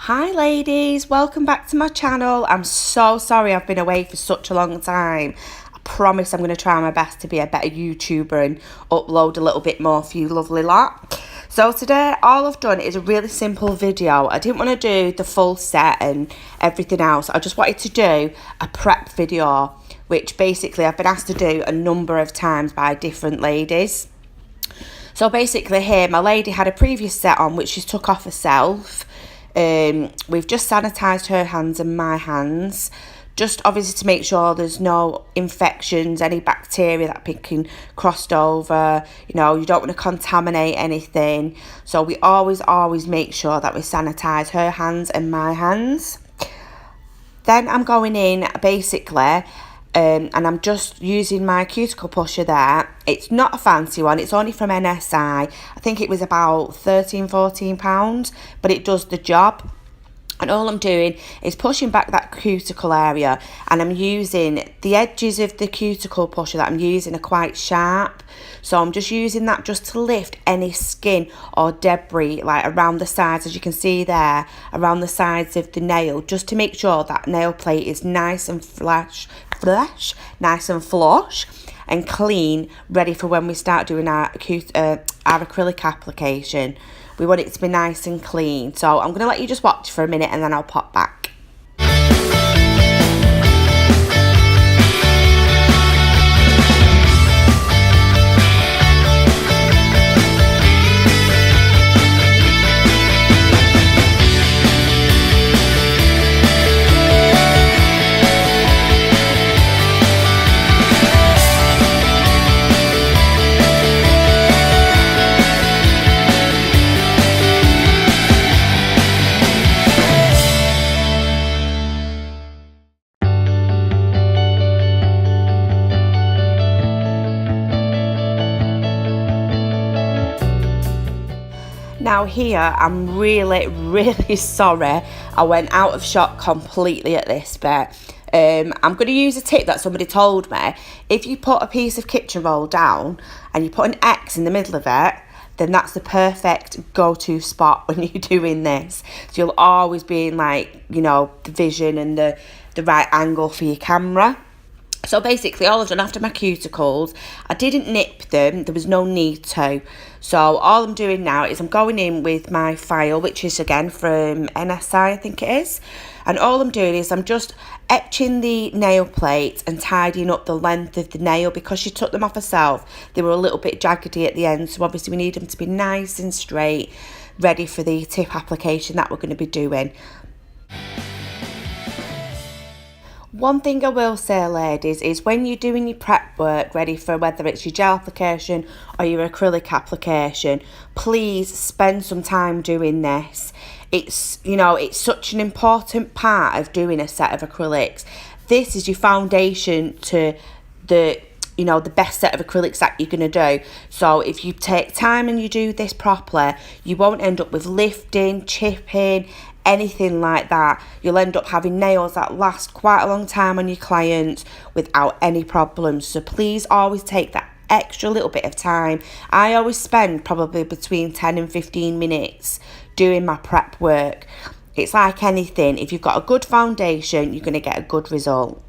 Hi ladies, welcome back to my channel. I'm so sorry I've been away for such a long time. I promise I'm going to try my best to be a better YouTuber and upload a little bit more for you lovely lot. So today all I've done is a really simple video. I didn't want to do the full set and everything else. I just wanted to do a prep video, which basically I've been asked to do a number of times by different ladies. So basically here my lady had a previous set on which she took off herself. We've just sanitised her hands and my hands, just obviously to make sure there's no infections, any bacteria that can crossed over. You know, you don't want to contaminate anything. So we always make sure that we sanitise her hands and my hands. Then I'm going in basically, and I'm just using my cuticle pusher there. It's not a fancy one, it's only from NSI. I think it was about £13–14, but it does the job. And all I'm doing is pushing back that cuticle area, and I'm using the edges of the cuticle pusher that I'm using are quite sharp. So I'm just using that just to lift any skin or debris like around the sides, as you can see there, around the sides of the nail, just to make sure that nail plate is nice and nice and flush and clean, ready for when we start doing our acrylic application. We want it to be nice and clean. So I'm going to let you just watch for a minute and then I'll pop back. Now here, I'm really sorry I went out of shot completely at this bit. I'm going to use a tip that somebody told me. If you put a piece of kitchen roll down and you put an X in the middle of it, then that's the perfect go-to spot when you're doing this. So you'll always be in, like, you know, the vision and the right angle for your camera. So basically all I've done after my cuticles, I didn't nip them, there was no need to. So all I'm doing now is I'm going in with my file, which is again from NSI, I think it is. And all I'm doing is I'm just etching the nail plate and tidying up the length of the nail, because she took them off herself. They were a little bit jaggedy at the end, so obviously we need them to be nice and straight, ready for the tip application that we're going to be doing. One thing I will say, ladies, is when you're doing your prep work ready for whether it's your gel application or your acrylic application, please spend some time doing this. It's, you know, it's such an important part of doing a set of acrylics. This is your foundation to the, you know, the best set of acrylics that you're going to do. So if you take time and you do this properly, you won't end up with lifting, chipping, anything like that. You'll end up having nails that last quite a long time on your clients without any problems. So please always take that extra little bit of time. I always spend probably between 10 and 15 minutes doing my prep work. It's like anything, if you've got a good foundation, you're going to get a good result.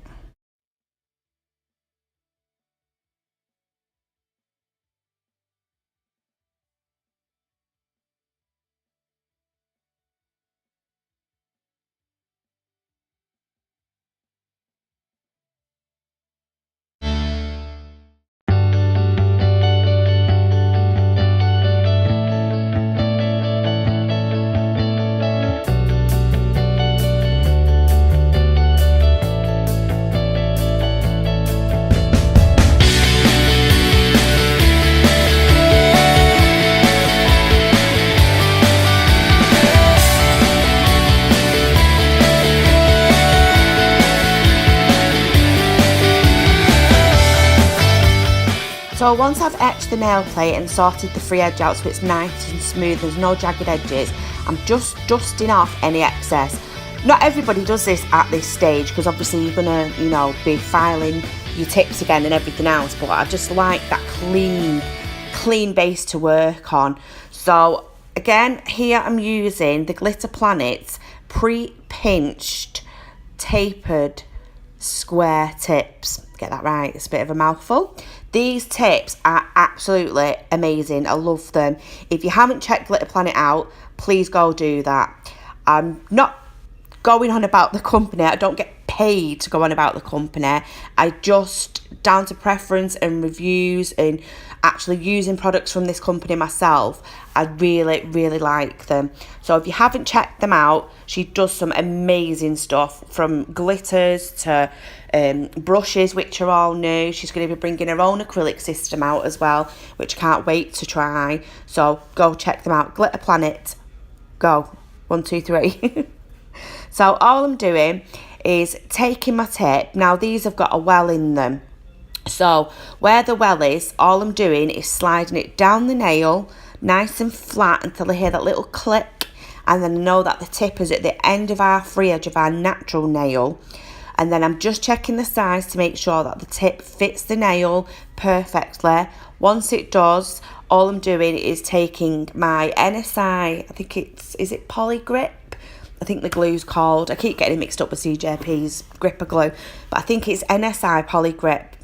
So once I've etched the nail plate and sorted the free edge out so it's nice and smooth, there's no jagged edges, I'm just dusting off any excess. Not everybody does this at this stage, because obviously you're going to, you know, be filing your tips again and everything else, but I just like that clean base to work on. So Again, here I'm using the Glitter Planets pre-pinched, tapered, square tips. Get that right, it's a bit of a mouthful. These tips are absolutely amazing. I love them. If you haven't checked Glitter Planet out, please go do that. I'm not going on about the company. I don't get paid to go on about the company. I just, down to preference and reviews and actually using products from this company myself, I really, really like them. So if you haven't checked them out, she does some amazing stuff, from glitters to brushes, which are all new. She's going to be bringing her own acrylic system out as well, which I can't wait to try. So go check them out. Glitter Planet, go. 1, 2, 3. So all I'm doing is taking my tip. Now these have got a well in them. So where the well is, all I'm doing is sliding it down the nail, nice and flat, until I hear that little click. And then I know that the tip is at the end of our free edge of our natural nail. And then I'm just checking the size to make sure that the tip fits the nail perfectly. Once it does, all I'm doing is taking my NSI, I think is it Poly Grip? I think the glue's called. I keep getting it mixed up with CJP's gripper glue, but I think it's NSI Poly Grip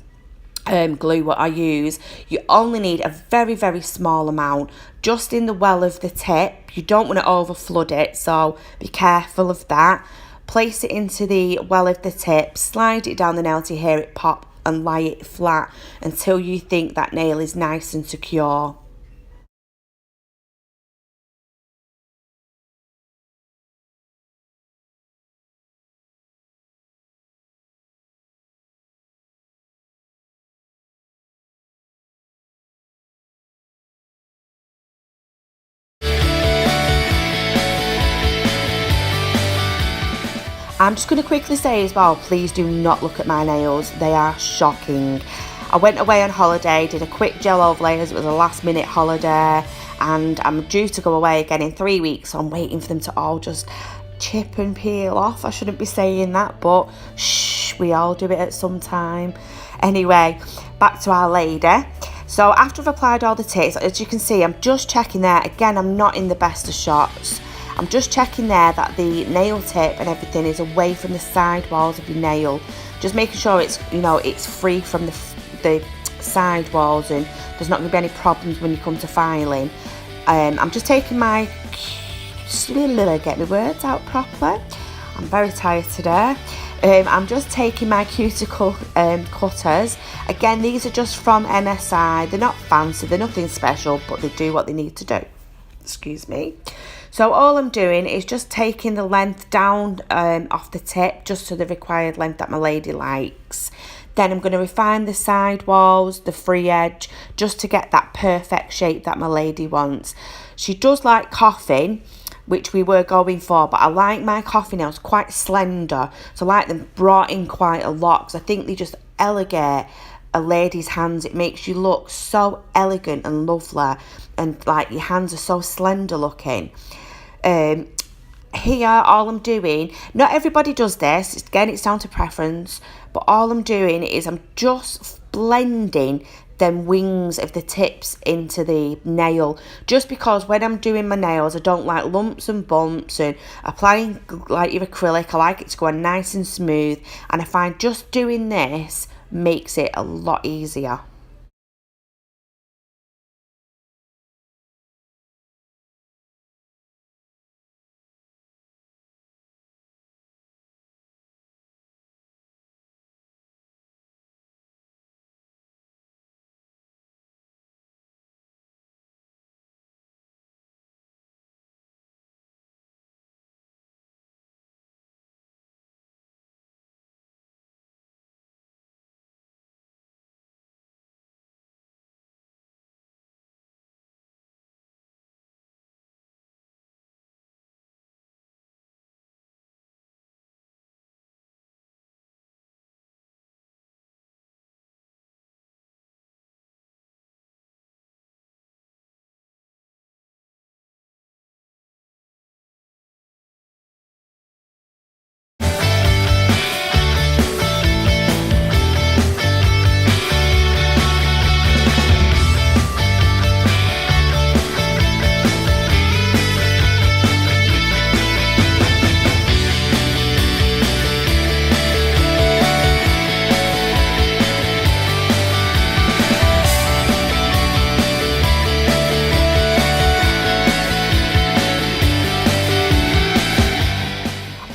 glue what I use. You only need a very, very small amount, just in the well of the tip. You don't want to over flood it, so be careful of that. Place it into the well of the tip, slide it down the nail to hear it pop, and lie it flat until you think that nail is nice and secure. I'm just going to quickly say as well, please do not look at my nails. They are shocking. I went away on holiday, did a quick gel overlay as it was a last minute holiday, and I'm due to go away again in 3 weeks, so I'm waiting for them to all just chip and peel off. I shouldn't be saying that, but shh, we all do it at some time. Anyway, back to our lady. So after I've applied all the tips, as you can see, I'm just checking there. Again, I'm not in the best of shots. I'm just checking there that the nail tip and everything is away from the side walls of your nail. Just making sure it's, it's free from the side walls, and there's not going to be any problems when you come to filing. I'm just taking my, get my words out properly. I'm very tired today. I'm just taking my cuticle cutters. Again, these are just from MSI. They're not fancy, they're nothing special, but they do what they need to do. Excuse me. So all I'm doing is just taking the length down off the tip, just to the required length that my lady likes. Then I'm going to refine the side walls, the free edge, just to get that perfect shape that my lady wants. She does like coffin, which we were going for, but I like my coffin nails quite slender, so I like them brought in quite a lot, because I think they just elevate a lady's hands. It makes you look so elegant and lovely, and like your hands are so slender looking. Here, all I'm doing, not everybody does this, again it's down to preference, but all I'm doing is I'm just blending them wings of the tips into the nail, just because when I'm doing my nails I don't like lumps and bumps, and applying like your acrylic, I like it to go on nice and smooth, and I find just doing this makes it a lot easier.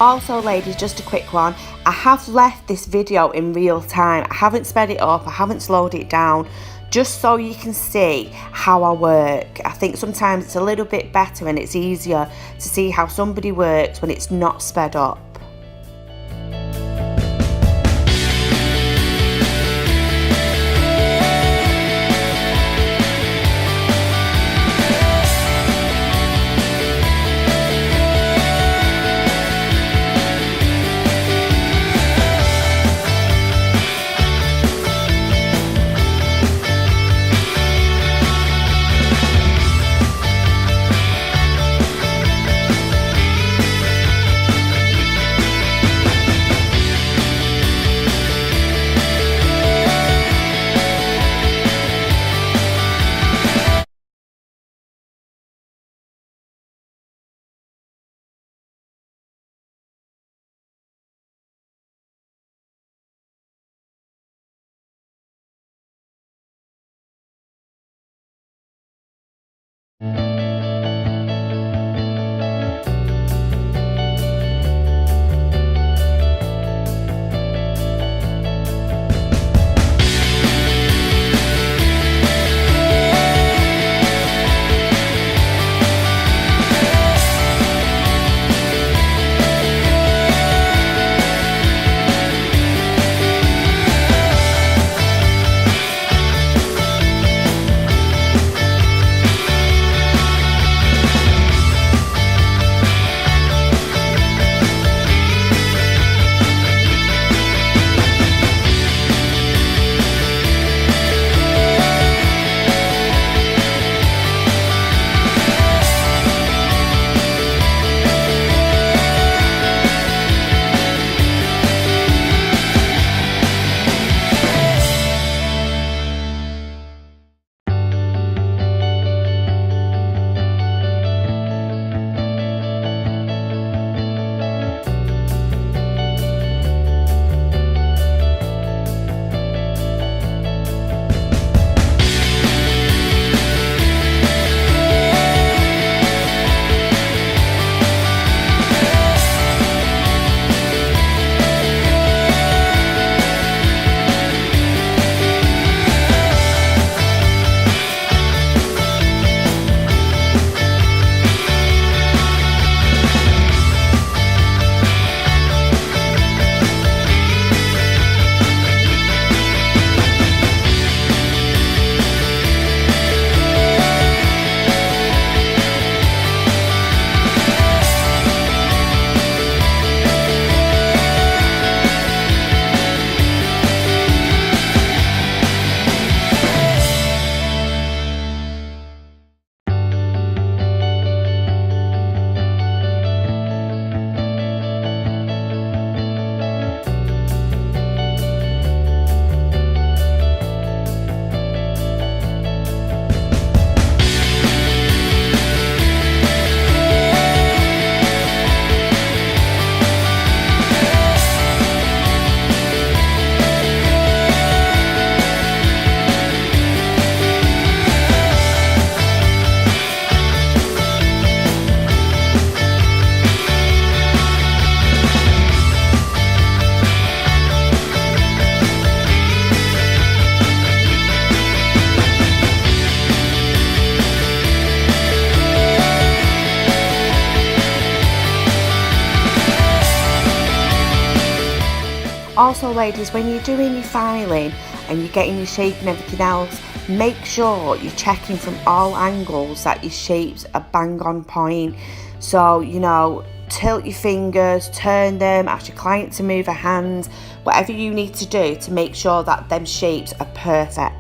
Also ladies, just a quick one, I have left this video in real time. I haven't sped it up, I haven't slowed it down, just so you can see how I work. I think sometimes it's a little bit better and it's easier to see how somebody works when it's not sped up. Also ladies, when you're doing your filing and you're getting your shape and everything else, make sure you're checking from all angles that your shapes are bang on point. So, you know, tilt your fingers, turn them, ask your client to move her hands, whatever you need to do to make sure that them shapes are perfect.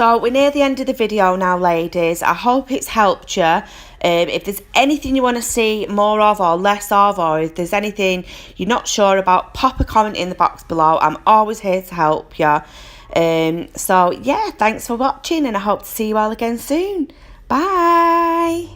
So we're near the end of the video now, ladies. I hope it's helped you. If there's anything you want to see more of or less of, or if there's anything you're not sure about, pop a comment in the box below. I'm always here to help you. So yeah, thanks for watching, and I hope to see you all again soon. Bye.